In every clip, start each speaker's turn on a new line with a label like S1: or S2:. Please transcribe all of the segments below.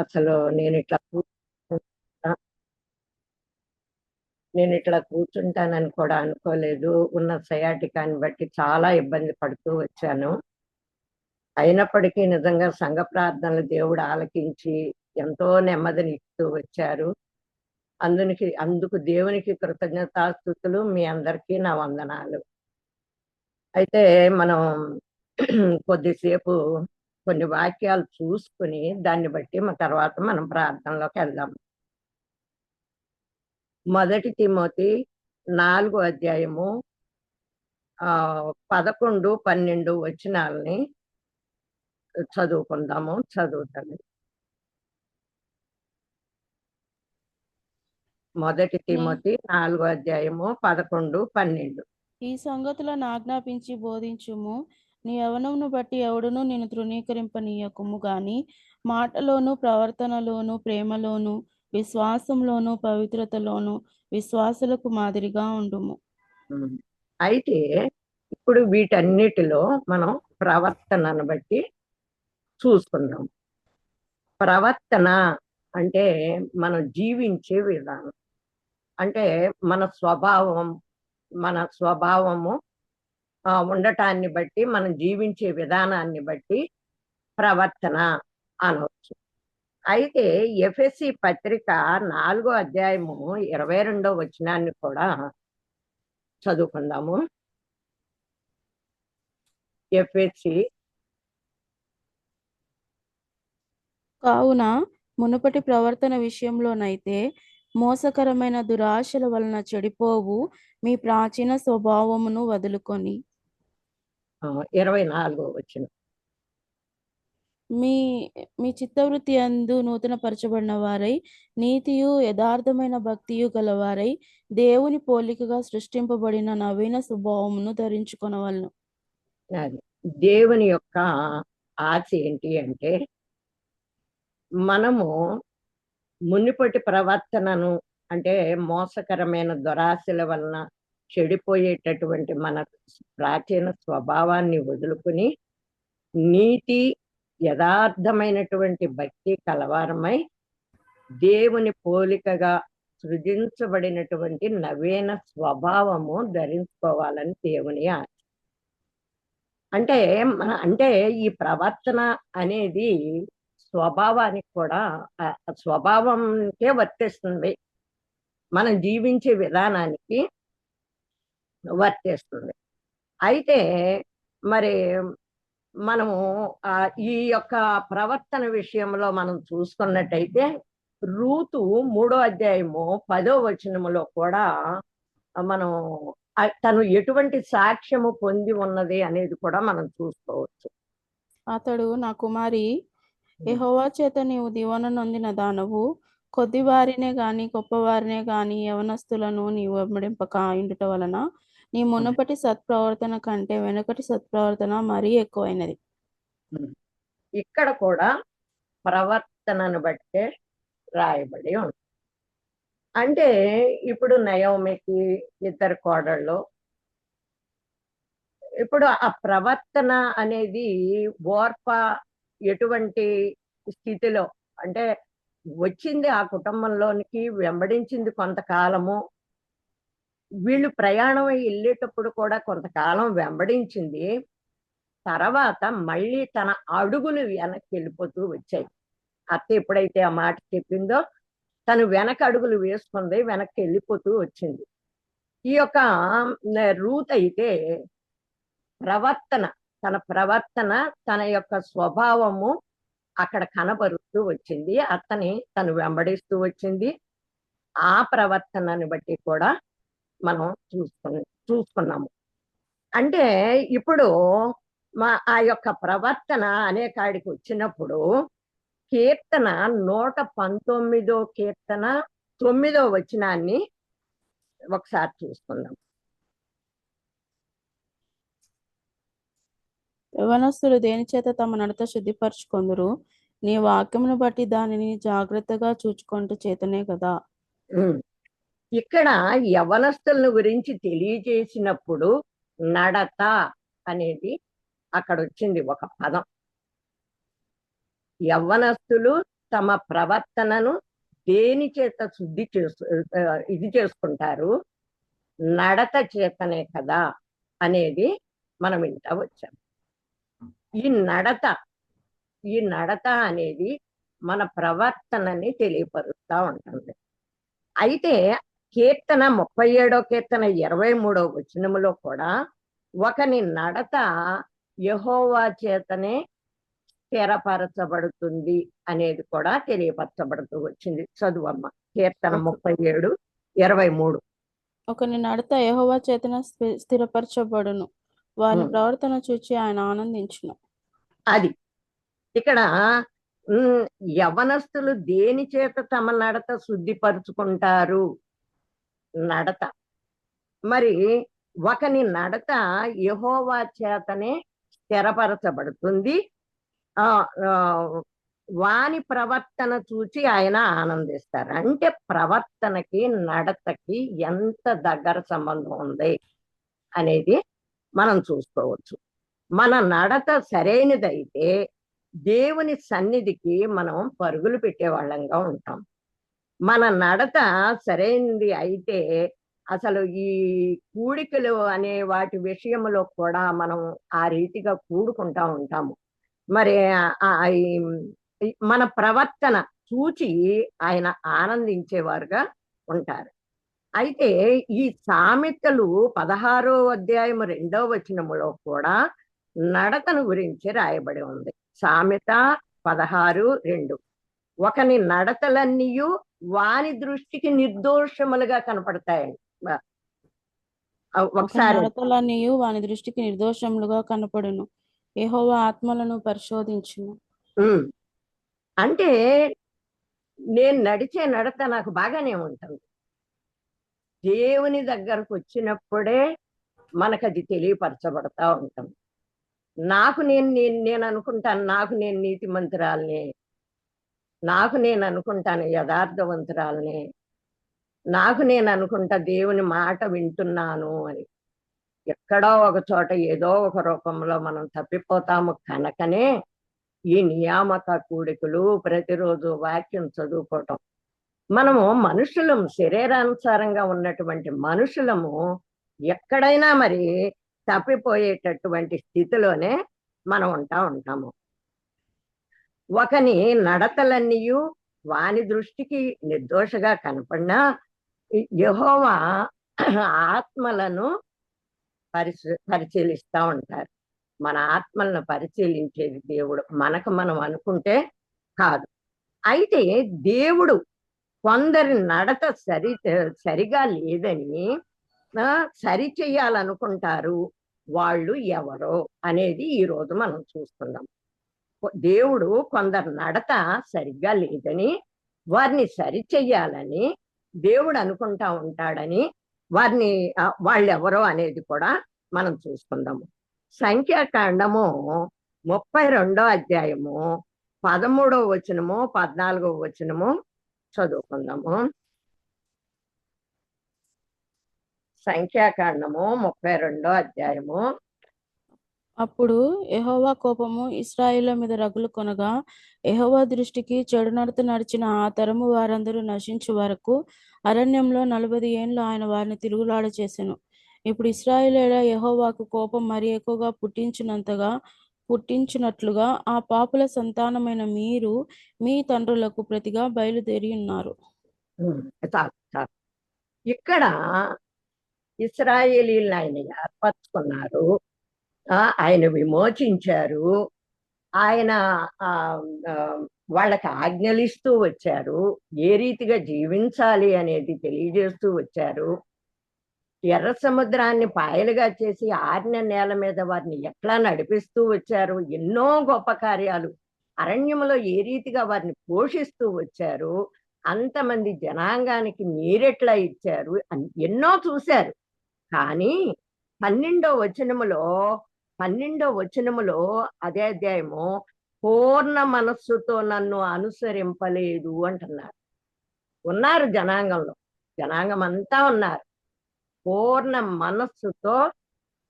S1: అసలు నేను ఇట్లా కూర్చుంటానని కూడా అనుకోలేదు. ఉన్న సయాటికాని బట్టి చాలా ఇబ్బంది పడుతూ వచ్చాను. అయినప్పటికీ నిజంగా సంఘ ప్రార్థనలు దేవుడు ఆలకించి ఎంతో నెమ్మదిని ఇస్తూ వచ్చారు. అందుకు దేవునికి కృతజ్ఞతాస్తుతులు. మీ అందరికీ నా వందనాలు. అయితే మనం కొద్దిసేపు కొన్ని వాక్యాలు చూసుకుని దాన్ని బట్టి తర్వాత మనం ప్రార్థనలోకి వెళ్దాం. మొదటి తిమోతి 4 అధ్యాయము 11, 12 వచనాలని చదువుతాను. మొదటి తిమోతి 4 అధ్యాయము 11, 12.
S2: ఈ సంగతులను ఆజ్ఞాపించి బోధించుము. నీ యవ్వనమును బట్టి ఎవడును నేను తృణీకరింపనీయకుము గాని మాటలోను, ప్రవర్తనలోను, ప్రేమలోను, విశ్వాసంలోను, పవిత్రతలోను విశ్వాసులకు మాదిరిగా ఉండుము.
S1: అయితే ఇప్పుడు వీటన్నిటిలో మనం ప్రవర్తనను బట్టి చూసుకుందాం. ప్రవర్తన అంటే మనం జీవించే విధానం. అంటే మన స్వభావము ఉండటాన్ని బట్టి, మనం జీవించే విధానాన్ని బట్టి ప్రవర్తన అనవచ్చు. అయితే ఎఫెసీ పత్రిక 4 అధ్యాయము 22 వచనాన్ని కూడా చదువుకుందాము. ఎఫెసీ
S2: కావున మునుపటి ప్రవర్తన విషయంలోనైతే మోసకరమైన దురాశల వలన చెడిపోవు మీ ప్రాచీన స్వభావమును వదులుకొని
S1: 24 వచనం.
S2: మీ మీ చిత్తవృత్తి యందు నూతన పరచబడిన వారై నీతియు యథార్థమైన భక్తియు గలవారై దేవుని పోలికగా సృష్టింపబడిన నవీన స్వభావమును ధరించుకొనవలెను.
S1: అది దేవుని యొక్క ఆశ ఏంటి అంటే మనము మునుపటి ప్రవర్తనను, అంటే మోసకరమైన దురాశల వలన చెడిపోయేటటువంటి మన ప్రాచీన స్వభావాన్ని వదులుకుని నీతి యథార్థమైనటువంటి భక్తి కలవారమై దేవుని పోలికగా సృజించబడినటువంటి నవీన స్వభావము ధరించుకోవాలని దేవుని ఆశ. అంటే ఈ ప్రవర్తన అనేది స్వభావానికి కూడా స్వభావంకే వర్తిస్తుంది. మనం జీవించే విధానానికి వర్తిస్తుంది. అయితే మరి మనము ఈ యొక్క ప్రవర్తన విషయంలో మనం చూసుకున్నట్టయితే రూతు 3 అధ్యాయము 10 వచనములో కూడా మనం తను ఎటువంటి సాక్ష్యము పొంది ఉన్నది అనేది కూడా మనం చూసుకోవచ్చు.
S2: అతడు, నా కుమారి, యెహోవా చేత నీవు దీవెన నొందిన దానవు, కొద్దివారినే గాని గొప్పవారినే గాని యవనస్తులను నీవు వెంబడింపక ఉండుట వలన నీ మునుపటి సత్ప్రవర్తన కంటే వెనుకటి సత్ప్రవర్తన మరీ ఎక్కువైనది.
S1: ఇక్కడ కూడా ప్రవర్తనను బట్టే రాయబడి ఉంది. అంటే ఇప్పుడు నయోమికి 2 కోడళ్ళు. ఇప్పుడు ఆ ప్రవర్తన అనేది ఓర్ప ఎటువంటి స్థితిలో అంటే వచ్చింది ఆ కుటుంబంలోనికి, వెంబడించింది కొంతకాలము. వీళ్ళు ప్రయాణం వెళ్ళేటప్పుడు కూడా కొంతకాలం వెంబడించింది. తర్వాత మళ్ళీ తన అడుగులు వెనక్కి వెళ్ళిపోతూ వచ్చాయి. అత్త ఎప్పుడైతే ఆ మాట చెప్పిందో తను వెనక అడుగులు వేసుకుంది, వెనక్కి వెళ్ళిపోతూ వచ్చింది. ఈ యొక్క రూత్ అయితే తన ప్రవర్తన, తన యొక్క స్వభావము అక్కడ కనబరుస్తూ వచ్చింది. అతని తను వెంబడిస్తూ వచ్చింది. ఆ ప్రవర్తనని బట్టి కూడా మనం చూసుకున్నాము. అంటే ఇప్పుడు ఆ యొక్క ప్రవర్తన అనే కాడికి వచ్చినప్పుడు కీర్తన 119 కీర్తన 9 వచనాన్ని ఒకసారి చూసుకుందాం.
S2: యవనస్తులు దేని చేత తమ నడత శుద్ధిపరచుకొందురు, నీ వాక్యమును బట్టి దానిని జాగ్రత్తగా చూచుకొనుట చేతనే కదా.
S1: ఇక్కడ యవనస్తులను గురించి తెలియజేసినప్పుడు నడత అనేది అక్కడ వచ్చింది ఒక పదం. యవ్వనస్తులు తమ ప్రవర్తనను దేని చేత ఇది చేసుకుంటారు? నడత చేతనే కదా అనేది మనం వింటా వచ్చాం. ఈ నడత ఈ నడత అనేది మన ప్రవర్తనని తెలియపరుస్తూ ఉంటుంది. అయితే కీర్తన 37వ కీర్తన 23వ వచనములో కూడా ఒకని నడత యెహోవా చేతనే స్థిరపరచబడుతుంది అనేది కూడా తెలియపరచబడుతూ వచ్చింది. చదువమ్మ కీర్తన 37:23.
S2: ఒకని నడత యెహోవా చేతన స్థిరపరచబడును, వారి ప్రవర్తన చూచి ఆయన ఆనందించును.
S1: అది ఇక్కడ యవనస్తులు దేని చేత తమ నడత శుద్ధిపరుచుకుంటారు? నడత. మరి ఒకని నడత యెహోవా చేతనే స్థిరపరచబడుతుంది. వాని ప్రవర్తన చూచి ఆయన ఆనందిస్తారు. అంటే ప్రవర్తనకి నడతకి ఎంత దగ్గర సంబంధం ఉంది అనేది మనం చూసుకోవచ్చు. మన నడత సరైనదైతే దేవుని సన్నిధికి మనం పరుగులు పెట్టే వాళ్ళంగా ఉంటాం. మన నడత సరైనది అయితే అసలు ఈ కూడికలు అనే వాటి విషయంలో కూడా మనం ఆ రీతిగా కూడుకుంటా ఉంటాము. మరి మన ప్రవర్తన చూచి ఆయన ఆనందించేవారుగా ఉంటారు. అయితే ఈ సామెతలు 16వ అధ్యాయం 2వ వచనములో కూడా నడతను గురించి రాయబడి ఉంది. సామెత 16:2. ఒకని నడతలన్నీయు వాని దృష్టికి నిర్దోషములుగా కనపడతాయండి. ఒకసారి
S2: నడతలన్నీయు వాని దృష్టికి నిర్దోషములుగా కనపడును, యెహోవా ఆత్మలను పరిశోధించును.
S1: అంటే నేను నడిచే నడత నాకు బాగానే ఉంటుంది. దేవుని దగ్గరకు వచ్చినప్పుడే మనకు అది తెలియపరచబడతా ఉంటుంది. నేను అనుకుంటాను, నాకు నేను నీతిమంతురాల్ని, నాకు నేను అనుకుంటాను యథార్థవంతురాల్ని, నాకు నేను అనుకుంటా దేవుని మాట వింటున్నాను అని. ఎక్కడో ఒక చోట ఏదో ఒక రూపంలో మనం తప్పిపోతాము కనుకనే ఈ నియామక కూడికలు, ప్రతిరోజు వాక్యం చదువుకోవటం. మనము మనుషులం, శరీరానుసారంగా ఉన్నటువంటి మనుషులము ఎక్కడైనా మరి తప్పిపోయేటటువంటి స్థితిలోనే మనం ఉంటాము. ఒకని నడతలన్నీయు వాని దృష్టికి నిర్దోషగా కనపడినా యెహోవా ఆత్మలను పరిశీలిస్తూ ఉంటారు. మన ఆత్మలను పరిశీలించేది దేవుడు, మనకు మనం అనుకుంటే కాదు. అయితే దేవుడు కొందరి నడత సరిగా లేదని సరి చెయ్యాలనుకుంటారు. వాళ్ళు ఎవరో అనేది ఈరోజు మనం చూస్తున్నాం. దేవుడు కొందరి నడత సరిగ్గా లేదని, వారిని సరి చెయ్యాలని దేవుడు అనుకుంటా ఉంటాడని, వారిని వాళ్ళెవరో అనేది కూడా మనం చూసుకుందాము. సంఖ్యాకాండము 32వ అధ్యాయము 13వ వచనము 14వ వచనము చదువుకుందాము. సంఖ్యాకాండము 32వ అధ్యాయము.
S2: అప్పుడు యెహోవా కోపము ఇశ్రాయేలు మీద రగులు కొనగా, యెహోవా దృష్టికి చెడు నడత నడిచిన ఆ తరము వారందరూ నశించు వరకు అరణ్యంలో 40 ఏండ్లు ఆయన వారిని తిరుగులాడ చేసెను. ఇప్పుడు ఇశ్రాయేలీయుల యెహోవాకు కోపం మరి ఎక్కువగా పుట్టించినట్లుగా ఆ పాపుల సంతానమైన మీరు మీ తండ్రులకు ప్రతిగా బయలుదేరి ఉన్నారు.
S1: ఇక్కడ ఇశ్రాయేలీయులను ఆయన ఏర్పరచుకున్నారు, ఆయన విమోచించారు, ఆయన వాళ్ళకి ఆజ్ఞలిస్తూ వచ్చారు, ఏ రీతిగా జీవించాలి అనేది తెలియజేస్తూ వచ్చారు. ఎర్ర సముద్రాన్ని పాయలుగా చేసి ఆరిన నేల మీద వారిని ఎట్లా నడిపిస్తూ వచ్చారు, ఎన్నో గొప్ప కార్యాలు అరణ్యంలో ఏ రీతిగా వారిని పోషిస్తూ వచ్చారు, అంతమంది జనాంగానికి నీరెట్లా ఇచ్చారు, ఎన్నో చూశారు. కానీ 12వ వచనములో అదే అధ్యాయము పూర్ణ మనస్సుతో నన్ను అనుసరింపలేదు అంటున్నారు. ఉన్నారు జనాంగం అంతా ఉన్నారు, పూర్ణ మనస్సుతో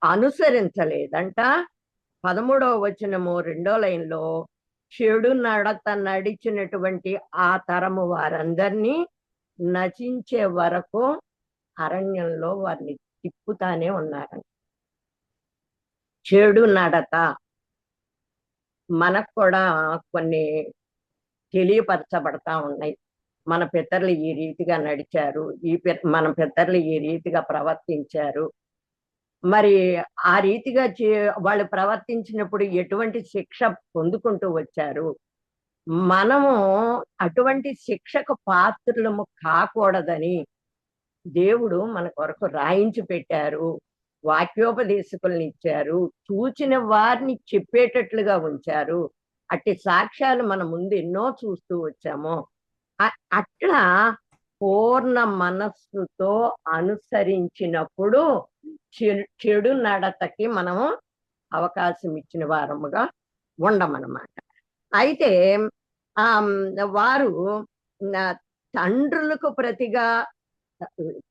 S1: అనుసరించలేదంట. 13వ వచనము 2వ లైన్లో చెడు నడత నడిచినటువంటి ఆ తరము వారందరినీ నశించే వరకు అరణ్యంలో వారిని తిప్పుతానే ఉన్నారంట. చెడు నడత మనకు కూడా కొన్ని తెలియపరచబడతా ఉన్నాయి. మన పితరులు ఈ రీతిగా నడిచారు, మన పితరులు ఈ రీతిగా ప్రవర్తించారు. మరి ఆ రీతిగా వాళ్ళు ప్రవర్తించినప్పుడు ఎటువంటి శిక్ష పొందుకుంటూ వచ్చారు. మనము అటువంటి శిక్షకు పాత్రులము కాకూడదని దేవుడు మన కొరకు రాయించి పెట్టారు. వాక్యోపదేశకుల్ని ఇచ్చారు. చూచిన వారిని చెప్పేటట్లుగా ఉంచారు. అట్టి సాక్ష్యాలు మన ముందు ఎన్నో చూస్తూ వచ్చాము. అట్లా పూర్ణ మనస్సుతో అనుసరించినప్పుడు చెడు నడతకి మనము అవకాశం ఇచ్చిన వారముగా ఉండమన్నమాట. అయితే వారు తండ్రులకు ప్రతిగా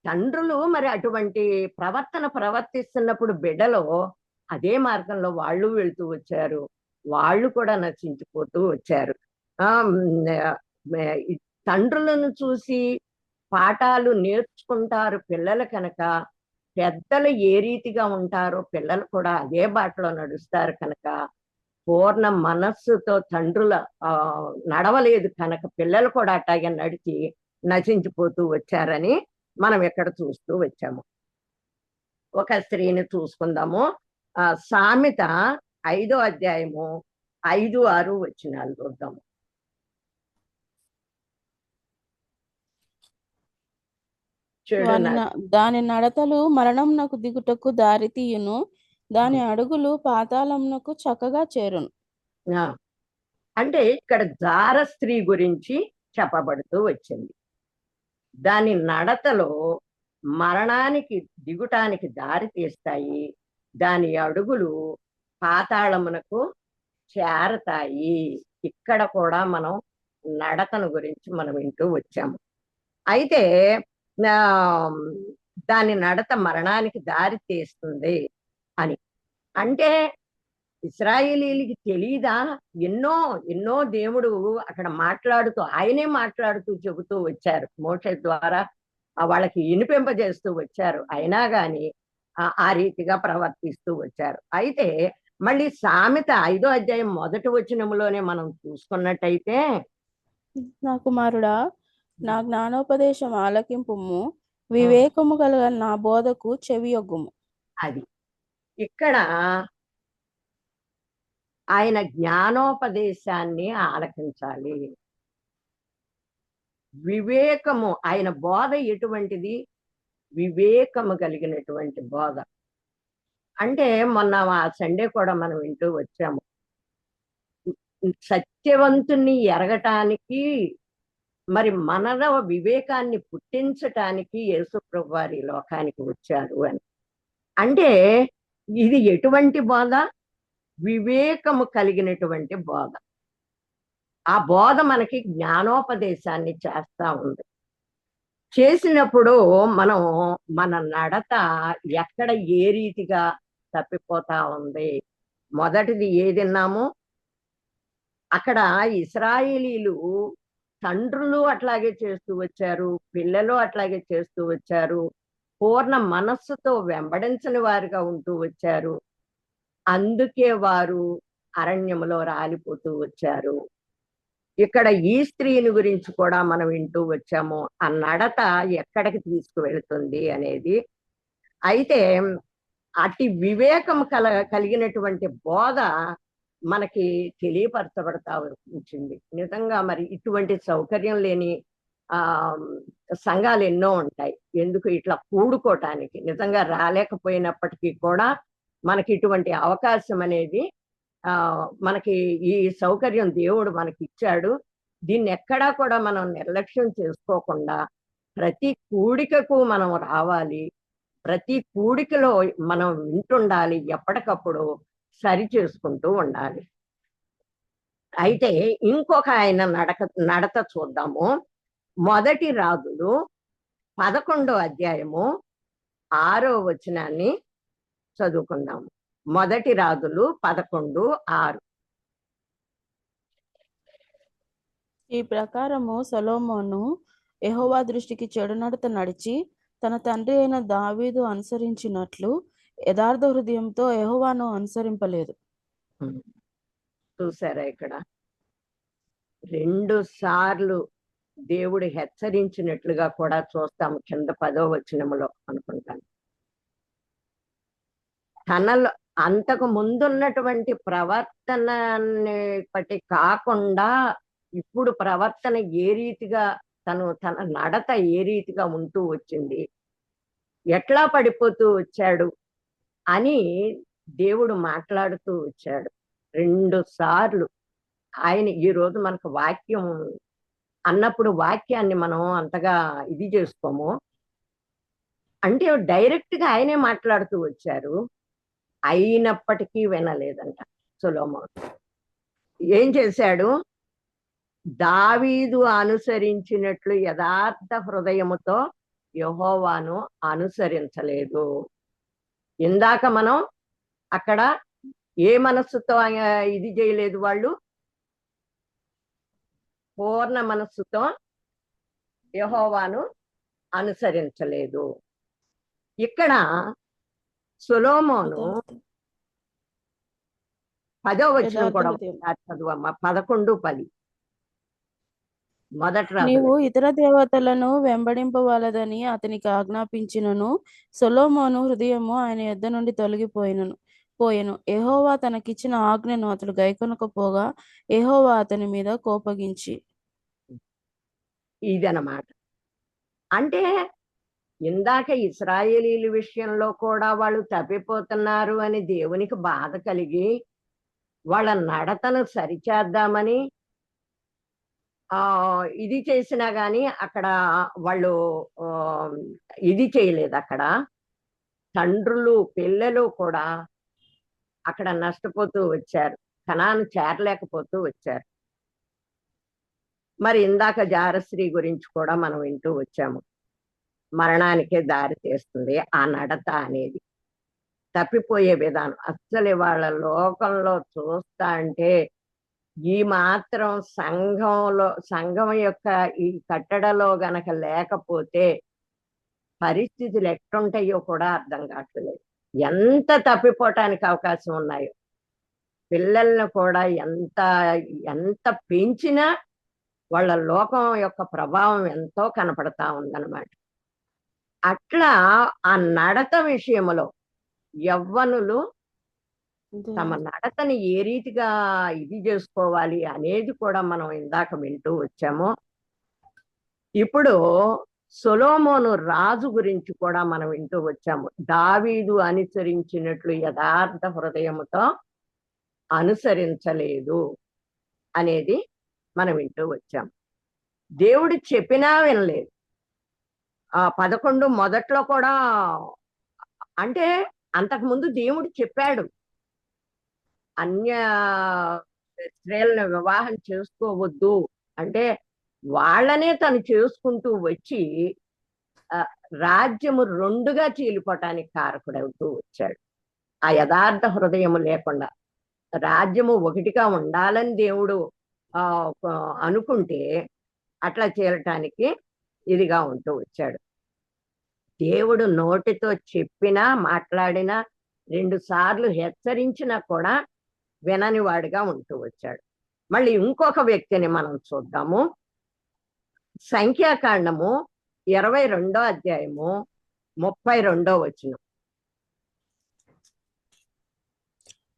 S1: తండ్రులు మరి అటువంటి ప్రవర్తిస్తున్నప్పుడు బిడ్డలో అదే మార్గంలో వాళ్ళు వెళ్తూ వచ్చారు. వాళ్ళు కూడా నశించిపోతూ వచ్చారు. తండ్రులను చూసి పాఠాలు నేర్చుకుంటారు పిల్లలు కనుక, పెద్దలు ఏ రీతిగా ఉంటారో పిల్లలు కూడా అదే బాటలో నడుస్తారు కనుక, పూర్ణ మనస్సుతో తండ్రుల నడవలేదు కనుక పిల్లలు కూడా అట్లాగే నడిచి నశించిపోతూ వచ్చారని మనం ఇక్కడ చూస్తూ వచ్చాము. ఒక స్త్రీని చూసుకుందాము. సామెత 5వ అధ్యాయము 5, 6 వచనాలు చూద్దాము.
S2: దాని నడతలు మరణంనకు దిగుటకు దారి తీయును, దాని అడుగులు పాతాళంనకు చక్కగా చేరును.
S1: అంటే ఇక్కడ జార స్త్రీ గురించి చెప్పబడుతూ వచ్చింది. దాని నడతలో మరణానికి దిగుటానికి దారి తీస్తాయి, దాని అడుగులు పాతాళమునకు చేరతాయి. ఇక్కడ కూడా మనం నడతను గురించి మనం వింటూ వచ్చాము. అయితే దాని నడత మరణానికి దారి తీస్తుంది అని అంటే ఇశ్రాయేలీలకి తెలీదా? ఎన్నో ఎన్నో దేవుడు అక్కడ ఆయనే మాట్లాడుతూ చెబుతూ వచ్చారు. మోషే ద్వారా వాళ్ళకి వినిపింపజేస్తూ వచ్చారు. అయినా గాని ఆ రీతిగా ప్రవర్తిస్తూ వచ్చారు. అయితే మళ్ళీ సామెత 5వ అధ్యాయం 1వ వచనములోనే మనం చూసుకున్నట్టయితే,
S2: నా కుమారుడా, నా జ్ఞానోపదేశం ఆలకింపుము, వివేకము గల నా బోధకు చెవియొగ్గుము. అది
S1: ఇక్కడ ఆయన జ్ఞానోపదేశాన్ని ఆలకించాలి. వివేకము, ఆయన బోధ ఎటువంటిది? వివేకము కలిగినటువంటి బోధ. అంటే మొన్న ఆ సండే కూడా మనం వింటూ వచ్చాము. సత్యవంతుణ్ణి ఎరగటానికి మరి మనలో వివేకాన్ని పుట్టించటానికి యేసుప్రభు వారి లోకానికి వచ్చారు అని. అంటే ఇది ఎటువంటి బోధ? వివేకము కలిగినటువంటి బోధ. ఆ బోధ మనకి జ్ఞానోపదేశాన్ని చేస్తా ఉంది. చేసినప్పుడు మనం మన నడత ఎక్కడ ఏ రీతిగా తప్పిపోతా ఉంది. మొదటిది ఏదిన్నాము, అక్కడ ఇశ్రాయేలీలు తండ్రులు అట్లాగే చేస్తూ వచ్చారు, పిల్లలు అట్లాగే చేస్తూ వచ్చారు, పూర్ణ మనస్సుతో వెంబడించని వారుగా ఉంటూ వచ్చారు. అందుకే వారు అరణ్యములో రాలిపోతూ వచ్చారు. ఇక్కడ ఈ స్త్రీని గురించి కూడా మనం వింటూ వచ్చాము. ఆ నడత ఎక్కడికి తీసుకువెళ్తుంది అనేది. అయితే అతి వివేకం కలిగినటువంటి బోధ మనకి తెలియపరచబడతా వచ్చింది. నిజంగా మరి ఇటువంటి సౌకర్యం లేని సంఘాలు ఎన్నో ఉంటాయి. ఎందుకు ఇట్లా కూడుకోవటానికి నిజంగా రాలేకపోయినప్పటికీ కూడా మనకి ఇటువంటి అవకాశం అనేది మనకి ఈ సౌకర్యం దేవుడు మనకి ఇచ్చాడు. దీన్ని ఎక్కడా కూడా మనం నిర్లక్ష్యం చేసుకోకుండా ప్రతి కూడికకు మనం రావాలి. ప్రతి కూడికలో మనం వింటుండాలి. ఎప్పటికప్పుడు సరి చేసుకుంటూ ఉండాలి. అయితే ఇంకొక ఆయన నడత చూద్దాము. మొదటి రాజులు 11వ అధ్యాయము 6వ వచనాన్ని చదువుకుందాము. మొదటి రాజులు 11:6.
S2: ఈ ప్రకారము సొలొమోను యెహోవా దృష్టికి చెడు నడత నడిచి తన తండ్రి అయిన దావీదు అనుసరించినట్లు యథార్థ హృదయంతో యెహోవాను అనుసరింపలేదు.
S1: ఉమ్. చూసారా ఇక్కడ 2 సార్లు దేవుడు హెచ్చరించినట్లుగా కూడా చూస్తాము కింద 10వ వచనములో అనుకుంటాను. తనలో అంతకు ముందున్నటువంటి ప్రవర్తనని బట్టి కాకుండా ఇప్పుడు ప్రవర్తన ఏ రీతిగా తన నడత ఏ రీతిగా ఉంటూ వచ్చింది, ఎట్లా పడిపోతూ వచ్చాడు అని దేవుడు మాట్లాడుతూ వచ్చాడు 2 సార్లు. ఆయన ఈ రోజు మనకు వాక్యం అన్నప్పుడు వాక్యాన్ని మనం అంతగా ఇది చేసుకోము. అంటే డైరెక్ట్ గా ఆయనే మాట్లాడుతూ వచ్చారు. అయినప్పటికీ వినలేదంట సొలొమోను. ఏం చేశాడు? దావీదు అనుసరించినట్లు యథార్థ హృదయముతో యెహోవాను అనుసరించలేదు. ఇందాక మనం అక్కడ ఏ మనస్సుతో ఇది చేయలేదు వాళ్ళు? పూర్ణ మనస్సుతో యెహోవాను అనుసరించలేదు. ఇక్కడ సొలొమోను
S2: యథార్థ
S1: 10వ వచనం
S2: యథార్థ
S1: కూడా
S2: హృదయం.
S1: ఒకసారి చదువమ్మా. 11:10 మొదటి
S2: నీవు
S1: రాజులు.
S2: ఇతర దేవతలను వెంబడింపవలదని అతనికి ఆజ్ఞాపించినను సొలొమోను హృదయము ఆయన యొద్ద నుండి పోయెను. యెహోవా తనకిచ్చిన ఆజ్ఞను అతడు గైకొనకపోగా యెహోవా అతని మీద కోపగించి.
S1: ఇదన్నమాట. అంటే ఇందాక ఇశ్రాయేలీల విషయంలో కూడా వాళ్ళు తప్పిపోతున్నారు అని దేవునికి బాధ కలిగి వాళ్ళ నడతను సరిచేద్దామని ఇది చేసినా గాని అక్కడ వాళ్ళు ఇది చేయలేదు. అక్కడ తండ్రులు పిల్లలు కూడా అక్కడ నష్టపోతూ వచ్చారు, కనాను చేరలేకపోతూ వచ్చారు. మరి ఇందాక జారశ్రీ గురించి కూడా మనం వింటూ వచ్చాము. మరణానికే దారి తీస్తుంది ఆ నడత అనేది, తప్పిపోయే విధానం. అస్సలు వాళ్ళ లోకంలో చూస్తా అంటే ఈ మాత్రం సంఘం యొక్క ఈ కట్టడలో గనక లేకపోతే పరిస్థితులు ఎట్లుంటాయో కూడా అర్థం కావట్లేదు. ఎంత తప్పిపోవటానికి అవకాశం ఉన్నాయో. పిల్లల్ని కూడా ఎంత పెంచినా వాళ్ళ లోకం యొక్క ప్రభావం ఎంతో కనపడతా ఉందన్నమాట. అట్లా ఆ నడత విషయంలో యవ్వనులు తమ నడతని ఏ రీతిగా ఇది చేసుకోవాలి అనేది కూడా మనం ఇందాక వింటూ వచ్చాము. ఇప్పుడు సొలొమోను రాజు గురించి కూడా మనం వింటూ వచ్చాము. దావీదు అనుసరించినట్లు యథార్థ హృదయముతో అనుసరించలేదు అనేది మనం వింటూ వచ్చాము. దేవుడు చెప్పినా వినలేదు. 11 మొదట్లో కూడా అంటే అంతకుముందు దేవుడు చెప్పాడు అన్య స్త్రీలను వివాహం చేసుకోవద్దు అంటే వాళ్ళనే తను చేసుకుంటూ వచ్చి రాజ్యము 2గా చీలిపోవటానికి కారకుడవుతూ వచ్చాడు. ఆ యథార్థ హృదయము లేకుండా రాజ్యము 1గా ఉండాలని దేవుడు అనుకుంటే అట్లా చేరటానికి ఇదిగా ఉంటూ వచ్చాడు. దేవుడు నోటితో చెప్పినా మాట్లాడినా 2 సార్లు హెచ్చరించినా కూడా వినని వాడిగా ఉంటూ వచ్చాడు. మళ్ళీ ఇంకొక వ్యక్తిని మనం చూద్దాము. సంఖ్యాకాండము 22వ అధ్యాయము 32వ వచనం.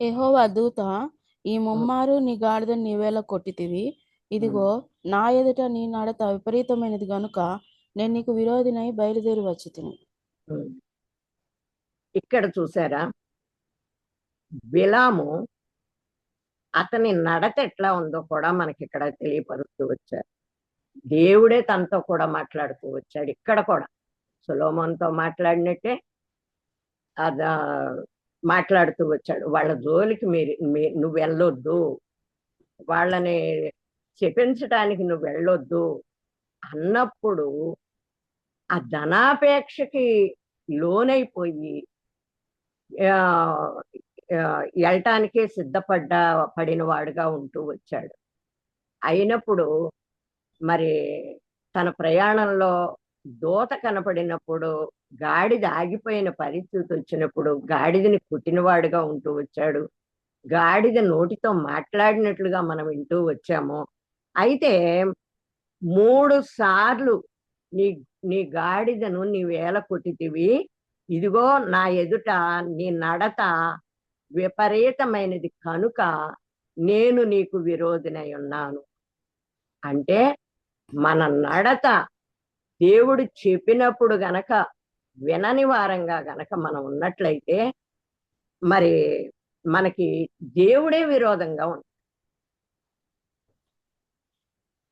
S2: యెహోవా దూత, ఈ ముమ్మారు నీ గాడిదను నీవేళ కొట్టితివి, ఇదిగో నా ఎదుట నీ నడత విపరీతమైనది గనుక నేను నీకు విరోధినై బయలుదేరి వచ్చితిని.
S1: ఇక్కడ చూసారా, బిలాము అతని నడత ఎట్లా ఉందో కూడా మనకి ఇక్కడ తెలియపరుస్తూ వచ్చారు. దేవుడే తనతో కూడా మాట్లాడుతూ వచ్చాడు. ఇక్కడ కూడా సొలొమోనుతో మాట్లాడినట్టే మాట్లాడుతూ వచ్చాడు. వాళ్ళ జోలికి నువ్వు వెళ్ళొద్దు, వాళ్ళని శపించటానికి నువ్వు వెళ్ళొద్దు అన్నప్పుడు ఆ ధనాపేక్షకి లోనైపోయి వెళ్ళటానికే పడిన వాడుగా ఉంటూ వచ్చాడు. అయినప్పుడు మరి తన ప్రయాణంలో దూత కనపడినప్పుడు, గాడిద ఆగిపోయిన పరిస్థితి వచ్చినప్పుడు గాడిదని కుట్టినవాడుగా ఉంటూ వచ్చాడు. గాడిద నోటితో మాట్లాడినట్లుగా మనం వింటూ వచ్చాము. అయితే 3 సార్లు నీ నీ గాడిదను నీవేల కొట్టితివి. ఇదిగో నా ఎదుట నీ నడత విపరీతమైనది కనుక నేను నీకు విరోధినై ఉన్నాను. అంటే మన నడత దేవుడు చెప్పినప్పుడు గనక వినని వారంగా గనక మనం ఉన్నట్లయితే మరి మనకి దేవుడే విరోధంగా ఉంటాడు.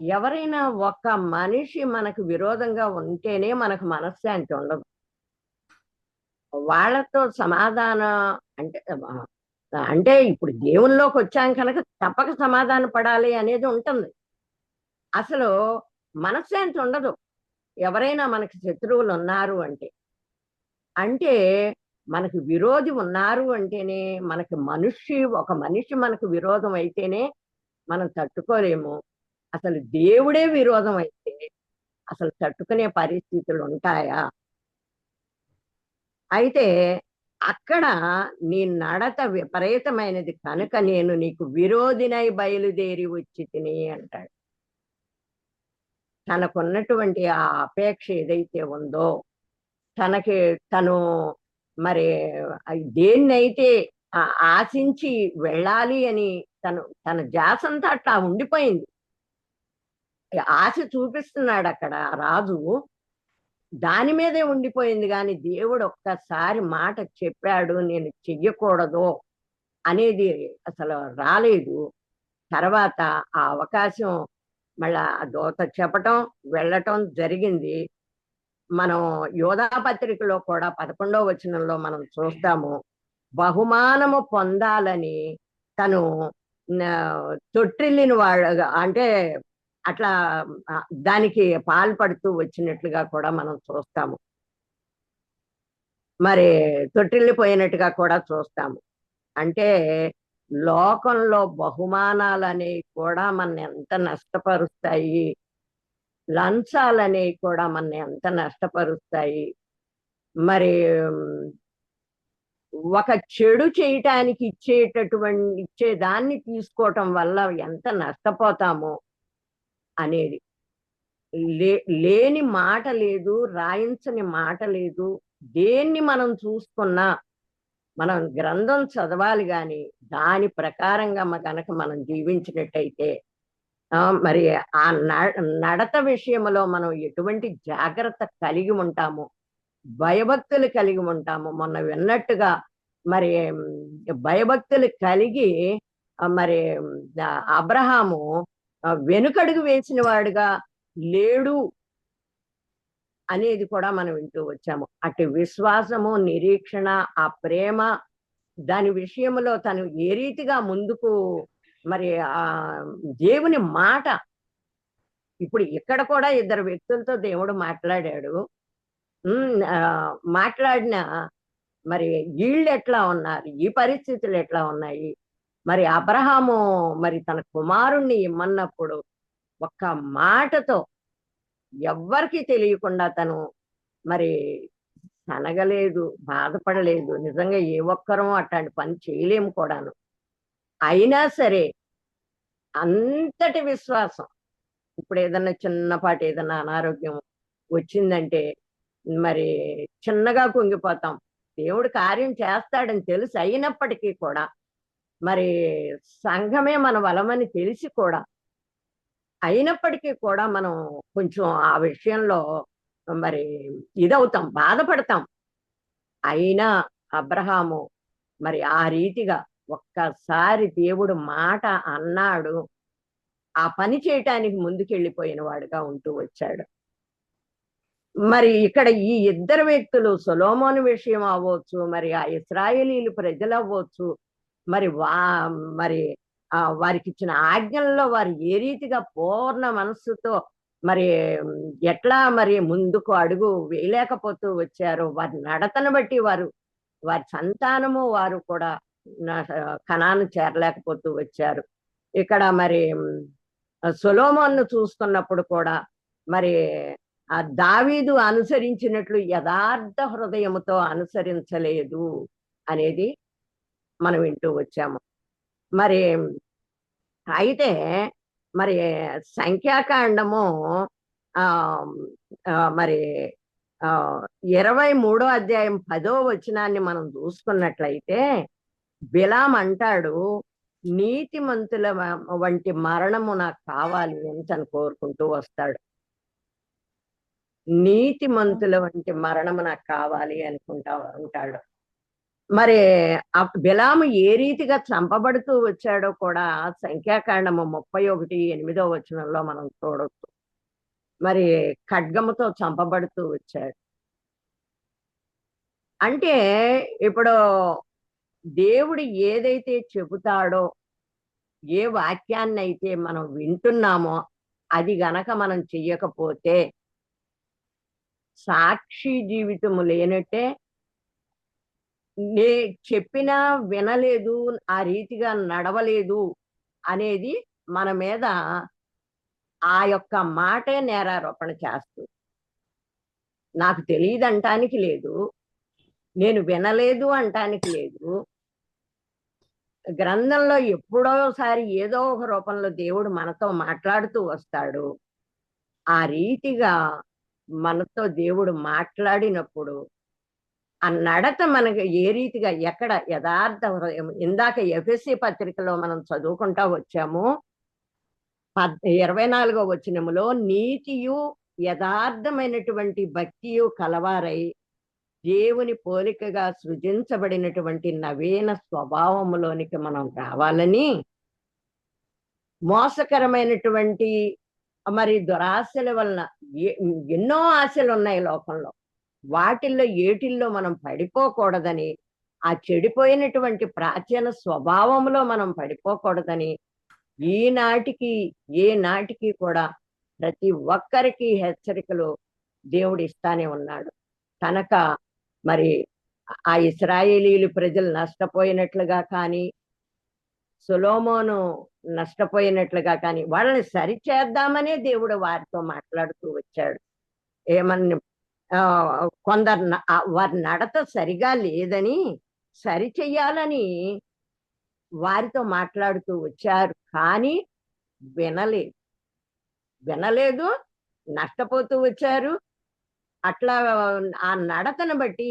S1: ఎవరైనా ఒక మనిషి మనకు విరోధంగా ఉంటేనే మనకు మనశ్శాంతి ఉండదు. వాళ్ళతో సమాధానం అంటే అంటే ఇప్పుడు దేవునిలోకి వచ్చాం కనుక తప్పక సమాధాన పడాలి అనేది ఉంటుంది. అసలు మనశ్శాంతి ఉండదు. ఎవరైనా మనకి శత్రువులు ఉన్నారు అంటే. అంటే మనకు విరోధి ఉన్నారు అంటేనే ఒక మనిషి మనకు విరోధం అయితేనే మనం తట్టుకోలేము. అసలు దేవుడే విరోధం అయితే అసలు తట్టుకునే పరిస్థితులు ఉంటాయా? అయితే అక్కడ నీ నడత విపరీతమైనది కనుక నేను నీకు విరోధినై బయలుదేరి వచ్చి తిని అంటాడు. తనకున్నటువంటి ఆ అపేక్ష ఏదైతే ఉందో తనకి తను మరి దేన్నైతే ఆశించి వెళ్ళాలి అని తన ధ్యాసంతా అట్లా ఉండిపోయింది. ఆశ చూపిస్తున్నాడు అక్కడ ఆ రాజు. దాని మీదే ఉండిపోయింది గాని దేవుడు ఒక్కసారి మాట చెప్పాడు నేను చెయ్యకూడదు అనేది అసలు రాలేదు. తర్వాత ఆ అవకాశం మళ్ళా ఆ దూత చెప్పటం వెళ్ళటం జరిగింది. మనం యోధా పత్రికలో కూడా 11వ వచనంలో మనం చూస్తాము. బహుమానము పొందాలని తను తొట్టిల్లిన వాళ్ళగా అంటే అట్లా దానికి పాల్పడుతూ వచ్చినట్లుగా కూడా మనం చూస్తాము. మరి తొట్టిల్లిపోయినట్టుగా కూడా చూస్తాము. అంటే లోకంలో బహుమానాలనేవి కూడా మనని ఎంత నష్టపరుస్తాయి. లంచాలనేవి కూడా మనని ఎంత నష్టపరుస్తాయి. మరి ఒక చెడు చేయటానికి ఇచ్చేదాన్ని తీసుకోవటం వల్ల ఎంత నష్టపోతామో అనేది. లేని మాట లేదు, రాయించని మాట లేదు. దేన్ని మనం చూసుకున్నా మనం గ్రంథం చదవాలి గాని దాని ప్రకారంగా గనక మనం జీవించినట్టయితే మరి ఆ నడత విషయంలో మనం ఎటువంటి జాగ్రత్త కలిగి ఉంటాము, భయభక్తులు కలిగి ఉంటాము. మొన్న విన్నట్టుగా మరి భయభక్తులు కలిగి మరి అబ్రహాము వెనుకడుగు వేసిన వాడుగా లేడు అనేది కూడా మనం వింటూ వచ్చాము. అటు విశ్వాసము, నిరీక్షణ, ఆ ప్రేమ దాని విషయంలో తను ఏ రీతిగా ముందుకు మరి ఆ దేవుని మాట ఇప్పుడు ఇక్కడ కూడా ఇద్దరు వ్యక్తులతో దేవుడు మాట్లాడాడు. మాట్లాడిన మరి వీళ్ళు ఎట్లా ఉన్నారు, ఈ పరిస్థితులు ఎట్లా ఉన్నాయి, మరి అబ్రహాము మరి తన కుమారుణ్ణి ఇమ్మన్నప్పుడు ఒక్క మాటతో ఎవ్వరికి తెలియకుండా తను మరి సనగలేదు, బాధపడలేదు. నిజంగా ఏ ఒక్కరూ అట్లాంటి పని చేయలేము కూడాను. అయినా సరే అంతటి విశ్వాసం ఇప్పుడు ఏదన్నా చిన్నపాటి ఏదన్నా అనారోగ్యం వచ్చిందంటే మరి చిన్నగా కుంగిపోతాం. దేవుడు కార్యం చేస్తాడని తెలుసు అయినప్పటికీ కూడా మరి సంఘమే మన బలమని తెలిసి కూడా అయినప్పటికీ కూడా మనం కొంచెం ఆ విషయంలో మరి ఇదవుతాం, బాధపడతాం. అయినా అబ్రహాము మరి ఆ రీతిగా ఒక్కసారి దేవుడు మాట అన్నాడు, ఆ పని చేయటానికి ముందుకెళ్ళిపోయిన వాడుగా ఉంటూ వచ్చాడు. మరి ఇక్కడ ఈ ఇద్దరు వ్యక్తులు సొలొమోను విషయం అవ్వచ్చు, మరి ఆ ఇశ్రాయేలీలు ప్రజలు అవ్వచ్చు, మరి మరి వారికి ఇచ్చిన ఆజ్ఞల్లో వారు ఏ రీతిగా పూర్ణ మనస్సుతో మరి ఎట్లా మరి ముందుకు అడుగు వేయలేకపోతూ వచ్చారో వారి నడతను బట్టి వారి సంతానము వారు కూడా కనాను చేరలేకపోతూ వచ్చారు. ఇక్కడ మరి సొలొమోనును చూస్తున్నప్పుడు కూడా మరి ఆ దావీదు అనుసరించినట్లు యథార్థ హృదయముతో అనుసరించలేదు అనేది మనం వింటూ వచ్చాము. మరి అయితే మరి సంఖ్యాకాండము ఆ మరి 23వ అధ్యాయం 10వ వచనాన్ని మనం చూసుకున్నట్లయితే బిలాం అంటాడు, నీతిమంతుల వంటి మరణము నాకు కావాలి అని తను కోరుకుంటూ వస్తాడు. నీతిమంతుల వంటి మరణము నాకు కావాలి అనుకుంటా ఉంటాడు. మరి ఆ బిలాము ఏ రీతిగా చంపబడుతూ వచ్చాడో కూడా సంఖ్యాకాండము 31:8వ వచనంలో మనం చూడొచ్చు. మరి ఖడ్గముతో చంపబడుతూ వచ్చాడు. అంటే ఇప్పుడు దేవుడు ఏదైతే చెబుతాడో, ఏ వాక్యాన్నైతే మనం వింటున్నామో అది గనక మనం చెయ్యకపోతే సాక్షి జీవితము లేనట్టే. నే చెప్పినా వినలేదు, ఆ రీతిగా నడవలేదు అనేది మన మీద ఆ యొక్క మాటే నేరారోపణ చేస్తుంది. నాకు తెలియదంటానికి లేదు, నేను వినలేదు అంటానికి లేదు. గ్రంథంలో ఎప్పుడోసారి ఏదో ఒక రూపంలో దేవుడు మనతో మాట్లాడుతూ వస్తాడు. ఆ రీతిగా మనతో దేవుడు మాట్లాడినప్పుడు ఆ నడత మనకు ఏ రీతిగా ఎక్కడ యథార్థ హృదయం, ఇందాక ఎఫెసీ పత్రికలో మనం చదువుకుంటా వచ్చాము. 24వ వచనములో నీతియు యథార్థమైనటువంటి భక్తియు కలవారై దేవుని పోలికగా సృజించబడినటువంటి నవీన స్వభావములోనికి మనం రావాలని, మోసకరమైనటువంటి మరి దురాశల వలన ఎన్నో ఆశలు ఉన్నాయి లోకంలో, వాటిల్లో ఏటిల్లో మనం పడిపోకూడదని, ఆ చెడిపోయినటువంటి ప్రాచీన స్వభావంలో మనం పడిపోకూడదని ఈనాటికి ఏ నాటికి కూడా ప్రతి ఒక్కరికి హెచ్చరికలు దేవుడు ఇస్తానే ఉన్నాడు. కనుక మరి ఆ ఇశ్రాయేలీలు ప్రజలు నష్టపోయినట్లుగా కానీ, సొలొమోను నష్టపోయినట్లుగా కానీ వాళ్ళని సరిచేద్దామనే దేవుడు వారితో మాట్లాడుతూ వచ్చాడు. ఏమని కొందరు వారి నడత సరిగా లేదని సరిచెయ్యాలని వారితో మాట్లాడుతూ వచ్చారు. కానీ వినలేదు, నష్టపోతూ వచ్చారు. అట్లా ఆ నడతను బట్టి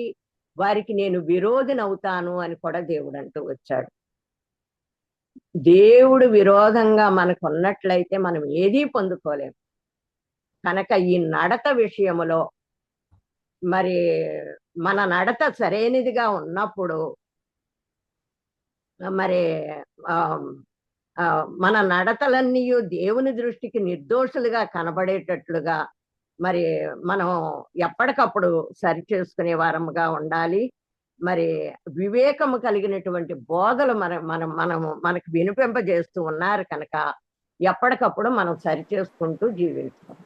S1: వారికి నేను విరోధినవుతాను అని కూడా దేవుడు అంటూ వచ్చాడు. దేవుడు విరోధంగా మనకు ఉన్నట్లయితే మనం ఏదీ పొందుకోలేము. కనుక ఈ నడత విషయములో మరి మన నడత సరైనదిగా ఉన్నప్పుడు మరి మన నడతలన్నీ దేవుని దృష్టికి నిర్దోషులుగా కనబడేటట్లుగా మరి మనం ఎప్పటికప్పుడు సరి చేసుకునే వారముగా ఉండాలి. మరి వివేకము కలిగినటువంటి బోధలు మనకు వినిపింపజేస్తూ ఉన్నారు కనుక ఎప్పటికప్పుడు మనం సరి చేసుకుంటూ జీవించాలి.